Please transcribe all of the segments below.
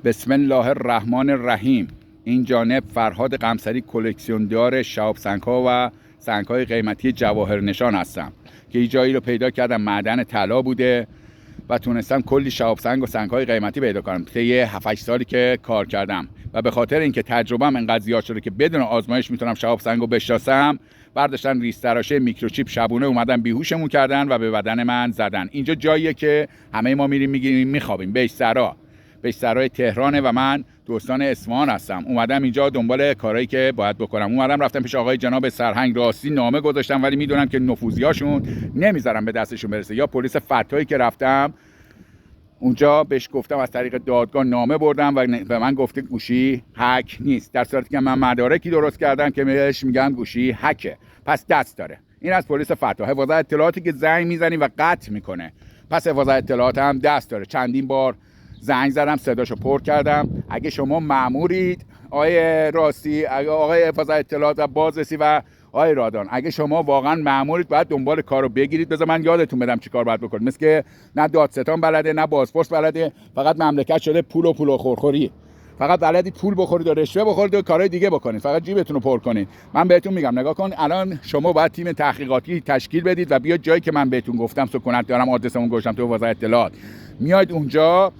بسم الله الرحمن الرحیم. این جانب فرهاد قمصری، کلکسیوندار شهاب سنگ‌ها و سنگ‌های قیمتی جواهر نشان هستم که این جایی رو پیدا کردم معدن طلا بوده و تونستم کلی شهاب سنگ و سنگ‌های قیمتی پیدا کنم طی 7-8 سالی که کار کردم و به خاطر اینکه تجربه‌ام انقدر زیاد شده که بدون آزمایش میتونم شهاب سنگو بشناسم، برداشتن ریز تراشه میکروچیپ شبونه اومدن بیهوشمون کردن و به بدن من زدن. اینجا جاییه که همه ما میریم میگیریم میخوابیم، بهشترای تهرانه و من دوستان اصفهان هستم. اومدم اینجا دنبال کارهایی که باید بکنم. اومدم رفتم پیش آقای جناب سرهنگ راستی نامه گذاشتم، ولی میدونم که نفوذیاشون نمیذارم به دستشون برسه. یا پلیس فتایی که رفتم اونجا بهش گفتم از طریق دادگاه نامه بردم و به من گفته گوشی هک نیست، در صورتی که من مدارکی درست کردم که بهش میگم گوشی هکه. پس دست داره. این از پلیس فتا، حفاظت اطلاعاتی که زنگ میزنی و قطع میکنه. پس حفاظت اطلاعات هم دست داره. چندین بار زنگ زدم، صداشو پر کردم. اگه شما مامورید آقای راستی، آقای حفاظت اطلاعات و بازرسی و آقای رادان، اگه شما واقعا مامورید باید دنبال کارو بگیرید. بذار من یادتون بدم چیکار باید بکنید. مثل که نه دادستان بلده نه بازپرس بلده، فقط مملکت شده پول و خورخوری. فقط بلدید پول بخورید و رشوه بخورید و کارهای دیگه بکنید، فقط جیبتون رو پر کنید. من بهتون میگم نگاه کن، الان شما باید تیم تحقیقاتی تشکیل بدید و بیاد جایی که من بهتون گفتم سکونت دارم، آدرسمون گذاشتم تو وزارت اطلاعات، میاید اونجا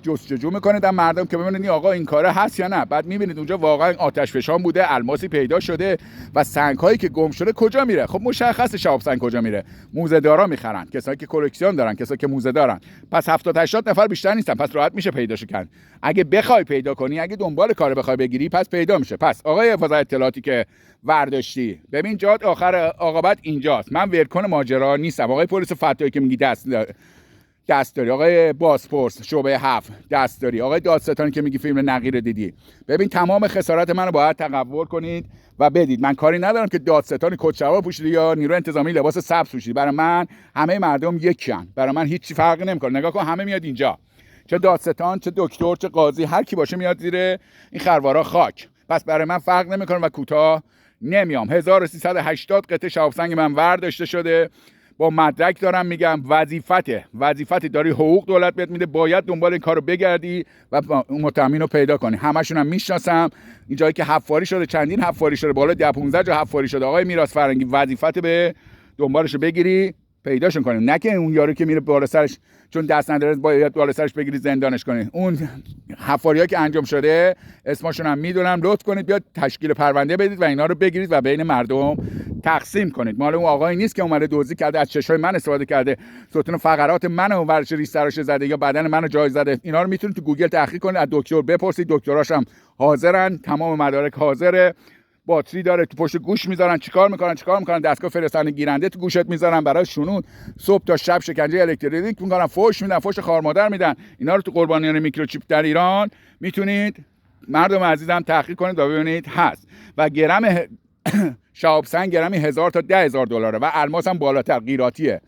جستجو میکنید از مردم که ببینید آقا این کاره هست یا نه. بعد میبینید اونجا واقعا آتش فشان بوده، الماسی پیدا شده و سنگ هایی که گم شده کجا میره؟ خب مشخصه شهاب سنگ کجا میره. موزه دارا میخرن، کسایی که کلکسیون دارن، کسایی که موزه دارن. پس 70-80 نفر بیشتر نیستن، پس راحت میشه پیداشو کرد. اگه بخوای پیدا کنی، اگه دنبال کار بخوای بگیری، پس پیدا میشه. پس آقای حفاظت اطلاعاتی که ورداشتی، ببین جات آخر عاقبت اینجاست. من ولکن ماجرا نیستم. آقای پلیس فتایی که میگی دست داری، آقای بازپرس شعبه 7 دست داری، آقای دادستانی که میگی فیلم نقیر دیدی، ببین تمام خسارت منو باید تقبل کنید و بدید. من کاری ندارم که دادستانی کت شلوار پوشیده یا نیروی انتظامی لباس سبز پوشیده. برای من همه مردم یکیان، برای من هیچ فرقی نمیکنه. نگاه کن همه میاد اینجا، چه دادستان چه دکتر چه قاضی، هر کی باشه میاد زیر این خروارا خاک. پس برای من فرق نمیکنه و کوتاه نمیام. 1380 قطعه شهاب سنگ من ورداشته شده، با مدرک دارم میگم. وظیفت داری، حقوق دولت بهت میده، باید دنبال این کارو بگردی و متهمین رو پیدا کنی. همشون هم میشناسم. این جایی که حفاری شده، چندین حفاری شده، بالا 10-15 جا حفاری شده. آقای میراث فرنگی وظیفت به دنبالشو بگیری پیداشون کنی، نه که اون یارو که میره بالا سرش چون دست نداره باید بالا سرش بگیری زندانش کنی. اون حفاری‌ها که انجام شده اسمشون هم میدونم. لطف کنید بیاد تشکیل پرونده بدید و اینا رو بگیرید و بین مردم تقسیم کنید. مال اون آقایی نیست که اومده دزدی کرده، از چشای من استفاده کرده، ستون فقرات منو ورش ریش تراش زده یا بدن منو جای زده. اینا رو میتونید تو گوگل تحقیق کنید، از دکتر بپرسید، دکتراش هم حاضرن، تمام مدارک حاضره. باتری داره، تو پشت گوش میذارن. چیکار میکنن؟ دستگاه فرستنده گیرنده تو گوشت میذارن برای شنود. صبح تا شب شکنجه الکتریک میکنن، فوش میدن، فوش خار مادر میدن. اینا رو تو قربانیان میکروچیپ در ایران میتونید مردم عزیزم تحقیق کنید و ببینید هست. و گرم شهاب سنگ گرمی 1000 تا 10000 دلاره و الماس هم بالاتر قیراتیه.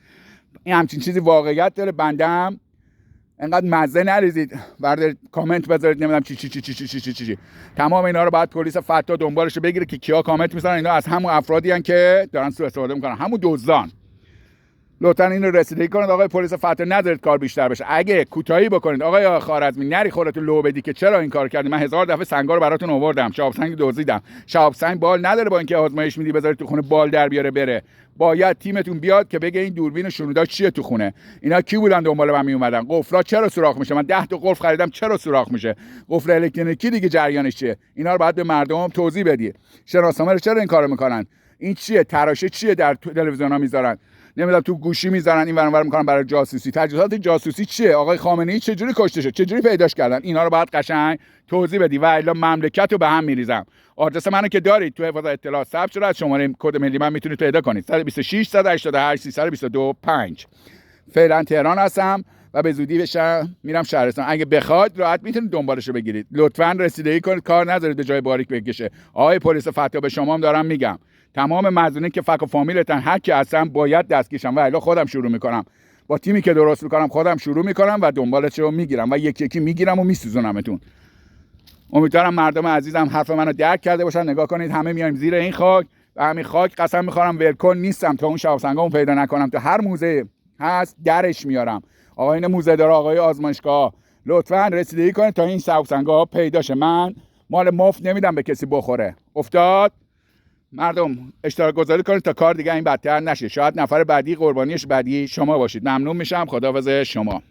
این همچین چیزی واقعیت داره. بندم انقدر مزه نریزید، برای کامنت بذارید نمیدونم چی. تمام اینا رو باید پلیس فتا دنبالش بگیره که کیا کامنت میذارن. اینا از همون افرادی ان که دارن سوء استفاده میکنن، همون دزدان. لطفا اینو رسیدگی کنید آقای پلیس فتا، نذارید کار بیشتر بشه. اگه کوتاهی بکنید آقای خارزمی، نری خودتون لو بدی که چرا این کار کردی. من 1000 دفعه سنگا رو براتون آوردم، شهاب سنگ دزدیدم. شهاب سنگ بال نداره با اینکه آزمایش میدی بذارید تو خونه بال در بیاره بره. باید تیمتون بیاد که بگه این دوربین شنودا چیه تو خونه. اینا کی بودن دنبال من می اومدن؟ قفلا چرا سوراخ میشه؟ من 10 تا قفل خریدم چرا سوراخ میشه؟ قفل الکتریکی دیگه جریانش چیه؟ اینا رو باید به مردم توضیح بدی. شناسنامه رو چرا این کارو میکنن؟ این چیه؟ تراشه چیه در تلویزیونا میذارن؟ نمیدونم تو گوشی میذارن، این ور میکنن برای جاسوسی. تجهیزات جاسوسی چیه؟ آقای خامنه‌ای چجوری کشته شد؟ چجوری پیداش کردن؟ اینا رو باید قشنگ توضیح بدی و الا مملکت رو به هم میریزم. آدرس منو که دارید تو حفاظت اطلاعات ثبت شده، از شماره کد ملی من میتونید پیدا کنید. 126 188 322 5. فعلا تهران هستم و به زودی بشم میرم شهرستان. اگه بخواید راحت میتونید دنبالشو بگیرید. لطفاً رسیدگی کنید، کار نذارید به جای باریک بکشه. آقای پلیس فتا به شما هم دارم میگم، تمام مظنونی که فک و فامیلتن هر کی هستن باید دستگیرشن و الا خودم شروع میکنم. با تیمی که درست میکنم خودم شروع میکنم و دنبالشو میگیرم و یکی میگیرم و میسوزونمتون. امیدوارم مردم عزیزم حرف منو درک کرده باشن. نگاه کنید همه میایم زیر این خاک و همین خاک قسم میخورم ولکن نیستم تا اون شهاب سنگامو پیدا نکنم. تا هر موزه هست درش میارم. آقایون موزه دار، آقای آزمایشگاه، لطفاً رسیدگی کنید تا این سنگ‌ها پیدا شه. من مال مفت نمیدم به کسی بخوره. افتاد؟ مردم اشتراک گذاری کنید تا کار دیگه این بدتر نشه. شاید نفر بعدی قربانیش بعدی شما باشید. ممنون میشم. خداحافظ شما.